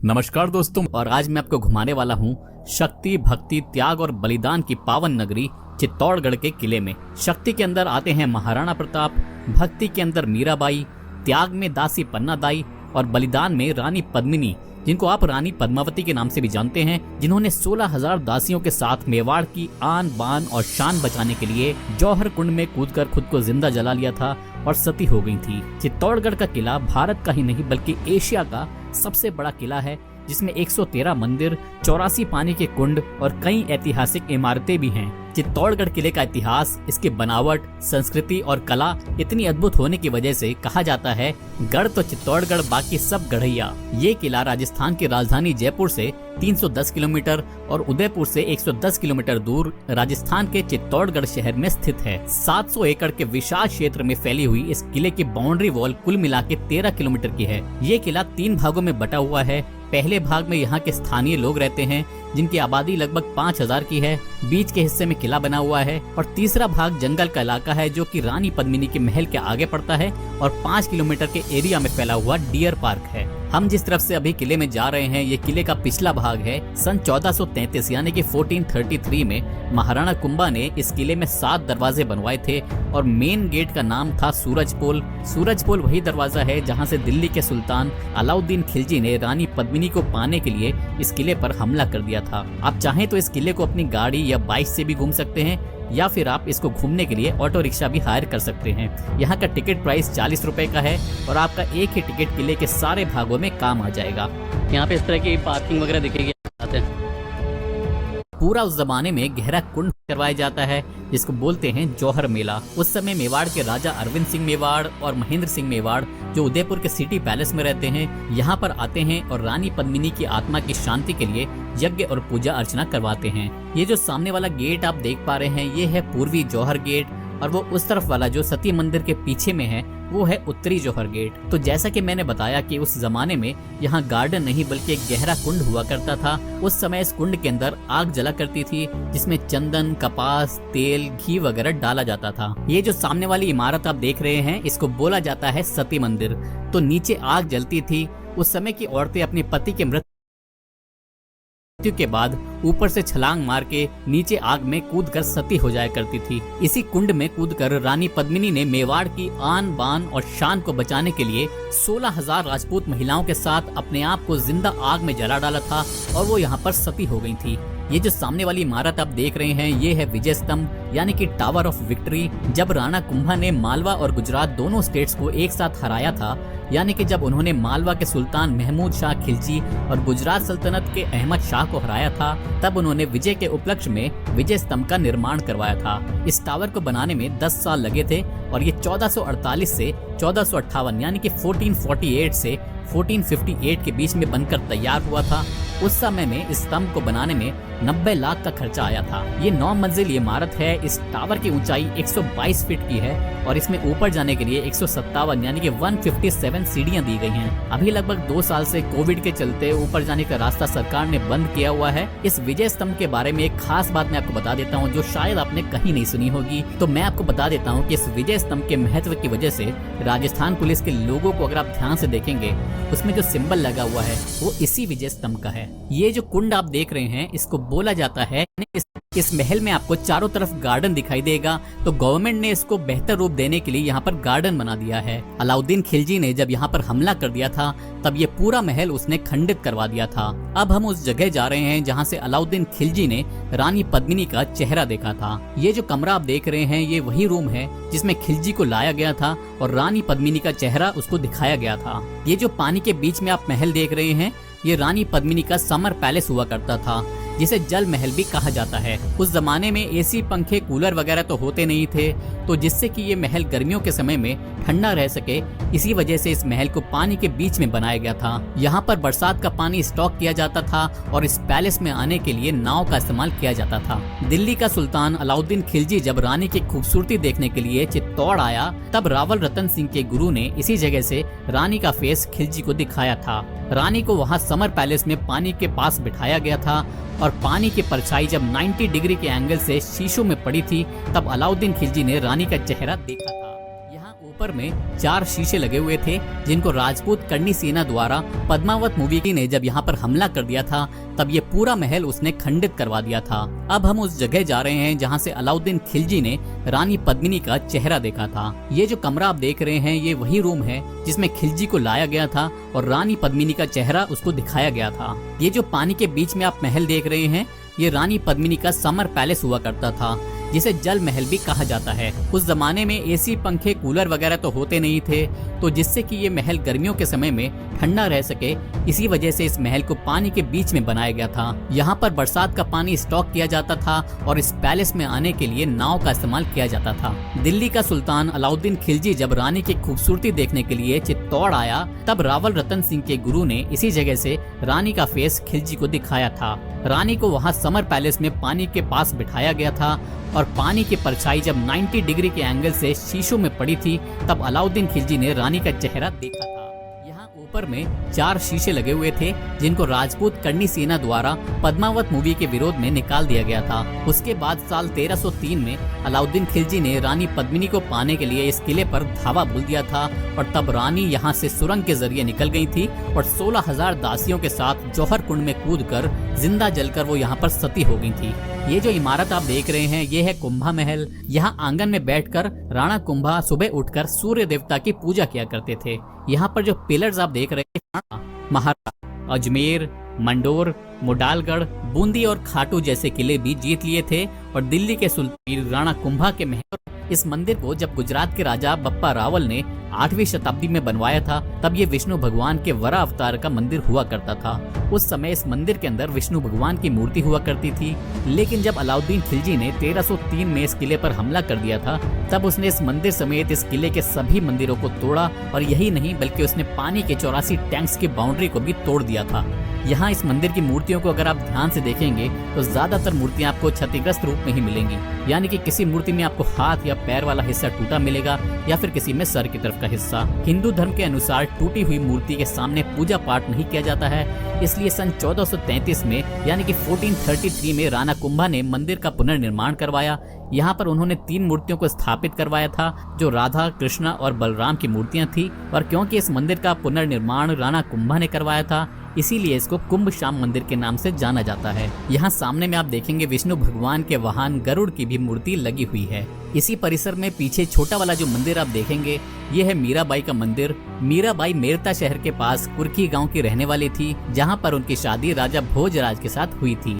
नमस्कार दोस्तों, और आज मैं आपको घुमाने वाला हूँ शक्ति, भक्ति, त्याग और बलिदान की पावन नगरी चित्तौड़गढ़ के किले में। शक्ति के अंदर आते हैं महाराणा प्रताप, भक्ति के अंदर मीराबाई, त्याग में दासी पन्नादाई और बलिदान में रानी पद्मिनी, जिनको आप रानी पद्मावती के नाम से भी जानते हैं, जिन्होंने 16,000 दासियों के साथ मेवाड़ की आन बान और शान बचाने के लिए जौहर कुंड में कूदकर खुद को जिंदा जला लिया था और सती हो गई थी। चित्तौड़गढ़ का किला भारत का ही नहीं बल्कि एशिया का सबसे बड़ा किला है, जिसमें 113 मंदिर, 84 पानी के कुंड और कई ऐतिहासिक इमारतें भी हैं। चित्तौड़गढ़ किले का इतिहास, इसकी बनावट, संस्कृति और कला इतनी अद्भुत होने की वजह से कहा जाता है, गढ़ तो चित्तौड़गढ़ बाकी सब गढ़ैया। ये किला राजस्थान की राजधानी जयपुर से 310 किलोमीटर और उदयपुर से 110 किलोमीटर दूर राजस्थान के चित्तौड़गढ़ शहर में स्थित है। 700 एकड़ के विशाल क्षेत्र में फैली हुई इस किले की बाउंड्री वॉल कुल मिला के 13 किलोमीटर की है। ये किला 3 भागों में बटा हुआ है। पहले भाग में यहाँ के स्थानीय लोग रहते हैं, जिनकी आबादी लगभग 5,000 की है। बीच के हिस्से में किला बना हुआ है और तीसरा भाग जंगल का इलाका है, जो कि रानी पद्मिनी के महल के आगे पड़ता है और 5 किलोमीटर के एरिया में फैला हुआ डियर पार्क है। हम जिस तरफ से अभी किले में जा रहे हैं, ये किले का पिछला भाग है। सन 1433 यानी कि 1433 में महाराणा कुंभा ने इस किले में 7 दरवाजे बनवाए थे और मेन गेट का नाम था सूरजपोल। सूरजपोल वही दरवाजा है जहां से दिल्ली के सुल्तान अलाउद्दीन खिलजी ने रानी पद्मिनी को पाने के लिए इस किले पर हमला कर दिया था। आप चाहें तो इस किले को अपनी गाड़ी या बाइक से भी घूम सकते हैं, या फिर आप इसको घूमने के लिए ऑटो रिक्शा भी हायर कर सकते हैं। यहाँ का टिकट प्राइस 40 रुपए का है और आपका एक ही टिकट किले के सारे भागों में काम आ जाएगा। यहाँ पे इस तरह की पार्किंग वगैरह दिखेगी। पूरा उस जमाने में गहरा कुंड करवाया जाता है, जिसको बोलते हैं जौहर मेला। उस समय मेवाड़ के राजा अरविंद सिंह मेवाड़ और महेंद्र सिंह मेवाड़, जो उदयपुर के सिटी पैलेस में रहते हैं, यहाँ पर आते हैं और रानी पद्मिनी की आत्मा की शांति के लिए यज्ञ और पूजा अर्चना करवाते हैं। ये जो सामने वाला गेट आप देख पा रहे हैं, ये है पूर्वी जौहर गेट, और वो उस तरफ वाला जो सती मंदिर के पीछे में है, वो है उत्तरी जौहर गेट। तो जैसा कि मैंने बताया कि उस जमाने में यहाँ गार्डन नहीं बल्कि एक गहरा कुंड हुआ करता था। उस समय इस कुंड के अंदर आग जला करती थी, जिसमें चंदन, कपास, तेल, घी वगैरह डाला जाता था। ये जो सामने वाली इमारत आप देख रहे हैं, इसको बोला जाता है सती मंदिर। तो नीचे आग जलती थी। उस समय की औरतें अपने पति के मृत्यु के बाद ऊपर से छलांग मार के नीचे आग में कूदकर सती हो जाया करती थी। इसी कुंड में कूदकर रानी पद्मिनी ने मेवाड़ की आन बान और शान को बचाने के लिए 16,000 राजपूत महिलाओं के साथ अपने आप को जिंदा आग में जला डाला था और वो यहाँ पर सती हो गई थी। ये जो सामने वाली इमारत आप देख रहे हैं, ये है विजय स्तंभ यानी कि टावर ऑफ विक्ट्री। जब राणा कुंभा ने मालवा और गुजरात दोनों स्टेट्स को एक साथ हराया था, यानी कि जब उन्होंने मालवा के सुल्तान महमूद शाह खिलजी और गुजरात सल्तनत के अहमद शाह को हराया था, तब उन्होंने विजय के उपलक्ष्य में विजय स्तंभ का निर्माण करवाया था। इस टावर को बनाने में 10 साल लगे थे और ये 1448 से 1458 यानी कि 1448 से 1458 के बीच में बनकर तैयार हुआ था। उस समय में इस स्तंभ को बनाने में 90 लाख का खर्चा आया था। ये 9 मंजिल इमारत है। इस टावर की ऊंचाई 122 फीट की है और इसमें ऊपर जाने के लिए 157 यानी कि 157 सीढ़ियां दी गई हैं। अभी लगभग 2 साल से कोविड के चलते ऊपर जाने का रास्ता सरकार ने बंद किया हुआ है। इस विजय स्तंभ के बारे में एक खास बात मैं आपको बता देता हूँ, जो शायद आपने कहीं नहीं सुनी होगी। तो मैं आपको बता देता हूँ कि इस विजय स्तंभ के महत्व की वजह से राजस्थान पुलिस के लोगों को अगर आप ध्यान से देखेंगे, उसमें जो सिंबल लगा हुआ है वो इसी विजय स्तंभ का है। ये जो कुंड आप देख रहे हैं, इसको बोला जाता है, इस महल में आपको चारों तरफ गार्डन दिखाई देगा। तो गवर्नमेंट ने इसको बेहतर रूप देने के लिए यहाँ पर गार्डन बना दिया है। अलाउद्दीन खिलजी ने जब यहाँ पर हमला कर दिया था, तब ये पूरा महल उसने खंडित करवा दिया था। अब हम उस जगह जा रहे हैं जहाँ से अलाउद्दीन खिलजी ने रानी पद्मिनी का चेहरा देखा था। ये जो कमरा आप देख रहे हैं, ये वही रूम है जिसमें खिलजी को लाया गया था और रानी पद्मिनी का चेहरा उसको दिखाया गया था। ये जो पानी के बीच में आप महल देख रहे हैं, ये रानी पद्मिनी का समर पैलेस हुआ करता था, जिसे जल महल भी कहा जाता है। उस जमाने में एसी, पंखे, कूलर वगैरह तो होते नहीं थे, तो जिससे कि ये महल गर्मियों के समय में ठंडा रह सके, इसी वजह से इस महल को पानी के बीच में बनाया गया था। यहाँ पर बरसात का पानी स्टॉक किया जाता था और इस पैलेस में आने के लिए नाव का इस्तेमाल किया जाता था। दिल्ली का सुल्तान अलाउद्दीन खिलजी जब रानी की खूबसूरती देखने के लिए चित्तौड़ आया, तब रावल रतन सिंह के गुरु ने इसी जगह से रानी का फेस खिलजी को दिखाया था। रानी को वहाँ समर पैलेस में पानी के पास बिठाया गया था और पानी की परछाई जब 90 डिग्री के एंगल से शीशों में पड़ी थी, तब अलाउद्दीन खिलजी ने रानी का चेहरा देखा था। यहाँ ऊपर में 4 शीशे लगे हुए थे जिनको राजपूत कर्णी सेना द्वारा पद्मावत मूवी ने जब यहाँ पर हमला कर दिया था तब ये पूरा महल उसने खंडित करवा दिया था। अब हम उस जगह जा रहे हैं जहाँ से अलाउद्दीन खिलजी ने रानी पद्मिनी का चेहरा देखा था। ये जो कमरा आप देख रहे हैं ये वही रूम है जिसमें खिलजी को लाया गया था और रानी पद्मिनी का चेहरा उसको दिखाया गया था। ये जो पानी के बीच में आप महल देख रहे हैं ये रानी पद्मिनी का समर पैलेस हुआ करता था जिसे जल महल भी कहा जाता है। उस जमाने में एसी, पंखे, कूलर वगैरह तो होते नहीं थे, तो जिससे कि ये महल गर्मियों के समय में ठंडा रह सके इसी वजह से इस महल को पानी के बीच में बनाया गया था। यहाँ पर बरसात का पानी स्टॉक किया जाता था और इस पैलेस में आने के लिए नाव का इस्तेमाल किया जाता था। दिल्ली का सुल्तान अलाउद्दीन खिलजी जब रानी की खूबसूरती देखने के लिए चित्तौड़ आया तब रावल रतन सिंह के गुरु ने इसी जगह से रानी का फेस खिलजी को दिखाया था। रानी को वहाँ समर पैलेस में पानी के पास बिठाया गया था और पानी की परछाई जब 90 डिग्री के एंगल से शीशों में पड़ी थी तब अलाउद्दीन खिलजी ने रानी का चेहरा देखा था। यहाँ ऊपर में 4 शीशे लगे हुए थे जिनको राजपूत कर्णी सेना द्वारा पद्मावत मूवी के विरोध में निकाल दिया गया था। उसके बाद साल 1303 में अलाउद्दीन खिलजी ने रानी पद्मिनी को पाने के लिए इस किले पर धावा बोल दिया था और तब रानी यहाँ से सुरंग के जरिए निकल गई थी और 16,000 दासियों के साथ जौहर कुंड में कूदकर जिंदा जलकर वो यहाँ पर सती हो गई थी। ये जो इमारत आप देख रहे हैं ये है कुंभा महल। यहाँ आंगन में बैठकर राणा कुंभा सुबह उठकर सूर्य देवता की पूजा किया करते थे। यहाँ पर जो पिलर्स आप देख रहे हैं महाराणा अजमेर, मंडोर, मुडालगढ़, बूंदी और खाटू जैसे किले भी जीत लिए थे और दिल्ली के सुल्तान राणा कुंभा के महल। इस मंदिर को जब गुजरात के राजा बप्पा रावल ने 8वीं शताब्दी में बनवाया था तब ये विष्णु भगवान के वरा अवतार का मंदिर हुआ करता था। उस समय इस मंदिर के अंदर विष्णु भगवान की मूर्ति हुआ करती थी, लेकिन जब अलाउद्दीन खिलजी ने 1303 में इस किले पर हमला कर दिया था तब उसने इस मंदिर समेत इस किले के सभी मंदिरों को तोड़ा और यही नहीं बल्कि उसने पानी के 84 टैंक्स की बाउंड्री को भी तोड़ दिया था। यहाँ इस मंदिर की मूर्तियों को अगर आप ध्यान से देखेंगे तो ज्यादातर मूर्तियां आपको क्षतिग्रस्त रूप में ही मिलेंगी, यानी कि किसी मूर्ति में आपको हाथ या पैर वाला हिस्सा टूटा मिलेगा या फिर किसी में सर की तरफ का हिस्सा। हिंदू धर्म के अनुसार टूटी हुई मूर्ति के सामने पूजा पाठ नहीं किया जाता है, इसलिए सन 1433 में यानी कि 1433 में राणा कुंभा ने मंदिर का पुनर्निर्माण करवाया। यहाँ पर उन्होंने 3 मूर्तियों को स्थापित करवाया था जो राधा, कृष्णा और बलराम की मूर्तियां थी और क्योंकि इस मंदिर का पुनर्निर्माण राणा कुंभा ने करवाया था इसीलिए इसको कुंभ श्याम मंदिर के नाम से जाना जाता है। यहाँ सामने में आप देखेंगे विष्णु भगवान के वाहन गरुड़ की भी मूर्ति लगी हुई है। इसी परिसर में पीछे छोटा वाला जो मंदिर आप देखेंगे ये है मीराबाई का मंदिर। मीराबाई मेरता शहर के पास कुर्की गांव की रहने वाली थी जहाँ पर उनकी शादी राजा भोजराज के साथ हुई थी।